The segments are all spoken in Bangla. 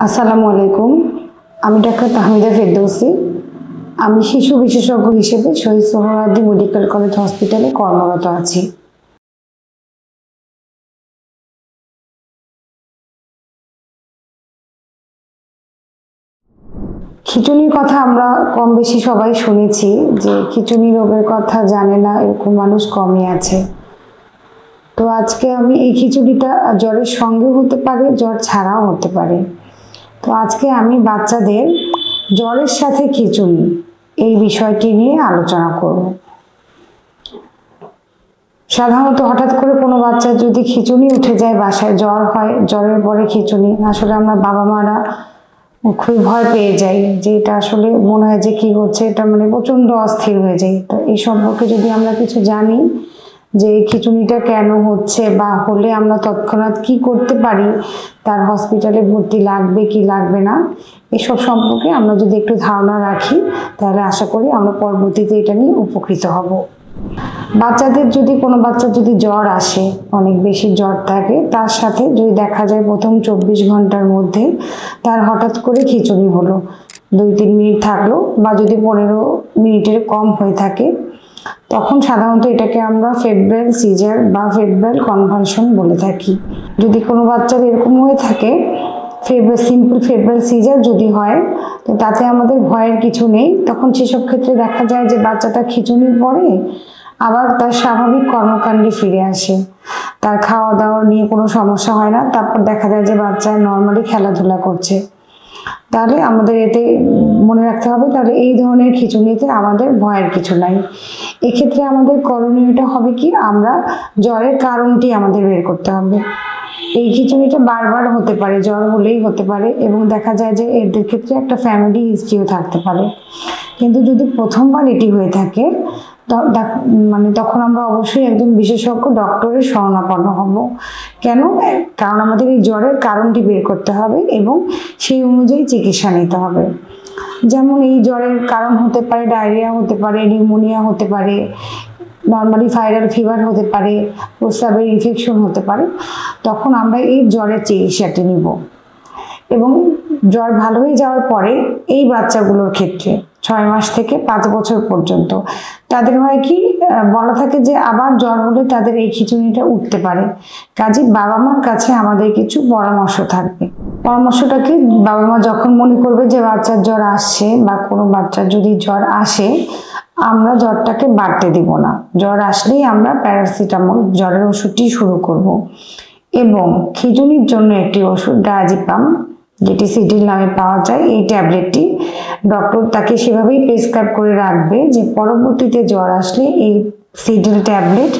আসসালামু আলাইকুম। আমি ডাক্তার তাহমিদা ফেরদৌসী। আমি শিশু বিশেষজ্ঞ হিসেবে শহীদ সোহরাওয়ার্দী মেডিকেল কলেজ হসপিটালে কর্মরত আছি। খিঁচুনির কথা আমরা কম বেশি সবাই শুনেছি যে খিঁচুনি রোগের কথা জানে না এরকম মানুষ কমই আছে। তো আজকে আমি এই খিঁচুনিটা জ্বরের সঙ্গেও হতে পারে, জ্বর ছাড়াও হতে পারে। তো আজকে আমি বাচ্চাদের জ্বরের সাথে খিঁচুনি এই বিষয়টি নিয়ে আলোচনা করব। সাধারণত হঠাৎ করে কোনো বাচ্চার যদি খিঁচুনি উঠে যায়, বাসায় জ্বর হয়, জ্বরের পরে খিঁচুনি, আসলে আমরা বাবা মারা খুবই ভয় পেয়ে যাই যে এটা আসলে মনে হয় যে কি হচ্ছে, এটা প্রচণ্ড অস্থির হয়ে যায়। তো এই সম্পর্কে যদি আমরা কিছু জানি যে এই খিঁচুনিটা কেন হচ্ছে বা হলে আমরা তৎক্ষণাৎ কি করতে পারি, তার হসপিটালে ভর্তি লাগবে কি লাগবে না, এসব সম্পর্কে আমরা যদি একটু ধারণা রাখি তাহলে আশা করি আমরা পরবর্তীতে এটা নিয়ে উপকৃত হব। বাচ্চাদের যদি কোনো বাচ্চার যদি জ্বর আসে, অনেক বেশি জ্বর থাকে, তার সাথে যদি দেখা যায় প্রথম 24 ঘন্টার মধ্যে তার হঠাৎ করে খিঁচুনি হলো, 2-3 মিনিট থাকলো বা যদি 15 মিনিটের কম হয়ে থাকে, তখন সাধারণত এটাকে আমরা ফেব্রাইল সিজার বা ফেব্রাইল কনভালশন বলে থাকি। যদি কোনো বাচ্চার এরকম হয়ে থাকে, সিম্পল ফেব্রাইল সিজার যদি হয়, তো তাতে আমাদের ভয়ের কিছু নেই। তখন সেসব ক্ষেত্রে দেখা যায় যে বাচ্চাটা খিঁচুনির পরে আবার তার স্বাভাবিক কর্মকাণ্ডে ফিরে আসে, তার খাওয়া দাওয়া নিয়ে কোনো সমস্যা হয় না, তারপর দেখা যায় যে বাচ্চা নর্মালি খেলাধুলা করছে। তাহলে আমাদের এতে মনে রাখতে হবে, তাহলে এই ধরনের খিঁচুনিতে আমাদের ভয়ের কিছু নাই। এক্ষেত্রে আমাদের করণীয়টা হবে কি, আমরা জ্বরের কারণটি আমাদের বের করতে হবে। এই খিঁচুনিটা বারবার হতে পারে, জ্বর হলেই হতে পারে, এবং দেখা যায় যে এদের ক্ষেত্রে একটা ফ্যামিলি হিস্ট্রিও থাকতে পারে। কিন্তু যদি প্রথমবার এটি হয়ে থাকে তখন আমরা অবশ্যই একজন বিশেষজ্ঞ ডক্টরের শরণাপন্ন হব। কেন? কারণ আমাদের এই জ্বরের কারণটি বের করতে হবে এবং সেই অনুযায়ী চিকিৎসা নিতে হবে। যেমন এই জ্বরের কারণ হতে পারে ডায়রিয়া হতে পারে, নিউমোনিয়া হতে পারে, নর্মালি ভাইরাল ফিভার হতে পারে, প্রস্রাবের ইনফেকশন হতে পারে। তখন আমরা এই জ্বরের চিকিৎসাটি নিব এবং জ্বর ভালো হয়ে যাওয়ার পরে এই বাচ্চাগুলোর ক্ষেত্রে 6 মাস থেকে 5 বছর পর্যন্ত তাদের হয় কি, বলা থাকে যে আবার জ্বর হলে তাদের এই খিঁচুনিটা উঠতে পারে। কাজে বাবা মার কাছে আমাদের কিছু পরামর্শ থাকবে। পরামর্শটা কি, বাবা মা যখন মনে করবে যে বাচ্চার জ্বর আসছে বা কোনো বাচ্চার যদি জ্বর আসে, আমরা জ্বরটাকে বাড়তে দিব না। জ্বর আসলেই আমরা প্যারাসিটামল জ্বরের ওষুধটি শুরু করব এবং খিঁচুনির জন্য একটি ওষুধ ডায়াজিপাম, যেটি সিডিল নামে পাওয়া যায়, এই ট্যাবলেটটি ডক্টর তাকে সেভাবেই প্রেসক্রাইব করে রাখবে যে পরবর্তীতে জ্বর আসলে এই সিডিল ট্যাবলেট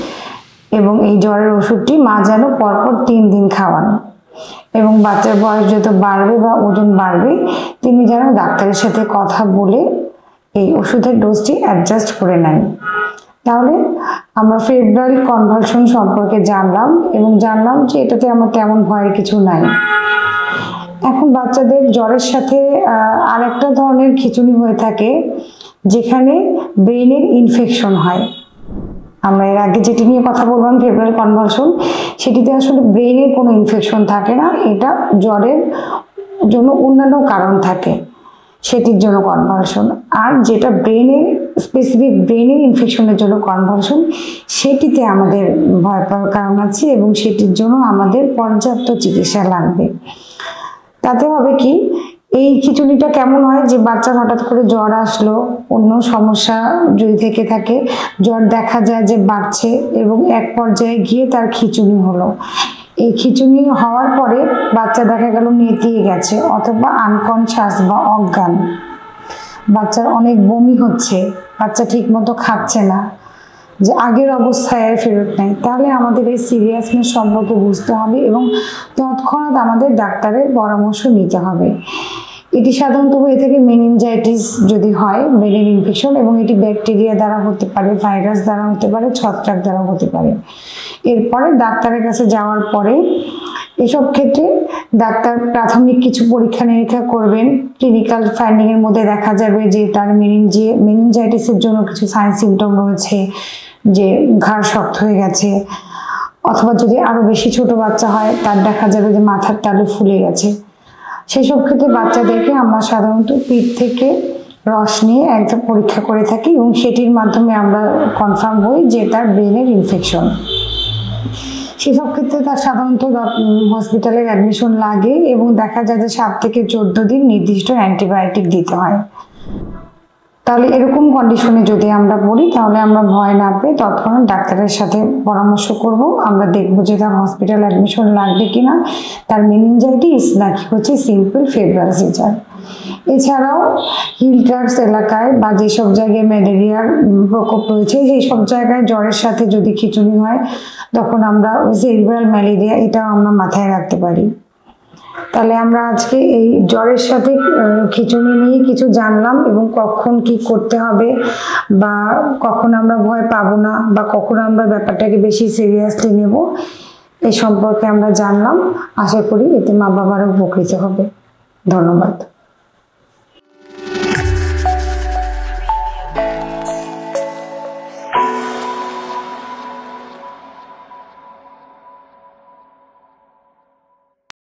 এবং এই জ্বরের ওষুধটি মা যেন পরপর 3 দিন খাওয়ান, এবং বাচ্চার বয়স যত বাড়বে বা ওজন বাড়বে তিনি যেন ডাক্তারের সাথে কথা বলে এই ওষুধের ডোজটি অ্যাডজাস্ট করে নেন। তাহলে আমরা ফেব্রাইল কনভালশন সম্পর্কে জানলাম এবং জানলাম যে এটাতে আমার তেমন ভয়ের কিছু নাই। এখন বাচ্চাদের জ্বরের সাথে আর একটা ধরনের খিঁচুনি হয়ে থাকে যেখানে ব্রেনের ইনফেকশন হয়। আমরা এর আগে যেটি নিয়ে কথা বললাম ফেব্রাইল কনভালশন, সেটিতে আসলে ব্রেনের কোনো ইনফেকশন থাকে না, এটা জ্বরের জন্য অন্যান্য কারণ থাকে, সেটির জন্য কনভালশন। আর যেটা ব্রেনের স্পেসিফিক ব্রেনের ইনফেকশনের জন্য কনভালশন, সেটিতে আমাদের ভয় পাওয়ার কারণ আছে এবং সেটির জন্য আমাদের পর্যাপ্ত চিকিৎসা লাগবে। তাতে হবে কি, এই খিঁচুনিটা কেমন হয় যে বাচ্চার হঠাৎ করে জ্বর আসলো, অন্য সমস্যা যদি থেকে থাকে, জ্বর দেখা যায় যে বাড়ছে এবং এক পর্যায়ে গিয়ে তার খিঁচুনি হলো। এই খিঁচুনি হওয়ার পরে বাচ্চা দেখা গেল নেতিয়ে গেছে অথবা আনকনশাস বা অজ্ঞান, বাচ্চার অনেক বমি হচ্ছে, বাচ্চা ঠিক মতো খাচ্ছে না, যে আগের অবস্থায় আর ফেরত নেই, তাহলে আমাদের এই সিরিয়াসনেস সম্পর্কে বুঝতে হবে এবং তৎক্ষণাৎ আমাদের ডাক্তারের পরামর্শ নিতে হবে। এটি সাধারণত হয়ে থাকে মেনিনজাইটিস যদি হয়, ব্রেনের ইনফেকশন, এবং এটি ব্যাকটেরিয়া দ্বারা হতে পারে, ভাইরাস দ্বারা হতে পারে, ছত্রাক দ্বারা হতে পারে। এরপরে ডাক্তারের কাছে যাওয়ার পরে এসব ক্ষেত্রে ডাক্তার প্রাথমিক কিছু পরীক্ষা নিরীক্ষা করবেন। ক্লিনিক্যাল ফাইন্ডিংয়ের মধ্যে দেখা যাবে যে তার মেনিনজাইটিসের জন্য কিছু সাইন সিমটম রয়েছে, যে ঘাড় শক্ত হয়ে গেছে, অথবা যদি আরো বেশি ছোট বাচ্চা হয় তার দেখা যাবে যে মাথার তালু ফুলে গেছে। সেই সব ক্ষেত্রে বাচ্চাদেরকে আমরা সাধারণত পিঠ থেকে রস নিয়ে একদম পরীক্ষা করে থাকি এবং সেটির মাধ্যমে আমরা কনফার্ম হই যে তার ব্রেনের ইনফেকশন। সেসব ক্ষেত্রে তার সাধারণত হসপিটালের অ্যাডমিশন লাগে এবং দেখা যায় যে 7 থেকে 14 দিন নির্দিষ্ট অ্যান্টিবায়োটিক দিতে হয়। তাহলে এরকম কন্ডিশনে যদি আমরা পড়ি তাহলে আমরা ভয় না পেয়ে তৎক্ষণাৎ ডাক্তারের সাথে পরামর্শ করব। আমরা দেখব যে তার হসপিটাল অ্যাডমিশন লাগবে কিনা, তার মেনিনজাইটিস নাকি হচ্ছে সিম্পল ফেব্রাল সিজার। এছাড়াও হিল ট্র্যাক্টস এলাকায় বা যেসব জায়গায় ম্যালেরিয়ার প্রকোপ রয়েছে সেই সব জায়গায় জ্বরের সাথে যদি খিঁচুনি হয় তখন আমরা সেরিব্রাল ম্যালেরিয়া এটাও আমরা মাথায় রাখতে পারি। তাহলে আমরা আজকে এই জ্বরের সাথে খিঁচুনি নিয়ে কিছু জানলাম এবং কখন কি করতে হবে বা কখন আমরা ভয় পাবো না বা কখন আমরা ব্যাপারটাকে বেশি সিরিয়াসলি নেব এই সম্পর্কে আমরা জানলাম। আশা করি এতে মা বাবারা উপকৃত হবে। ধন্যবাদ।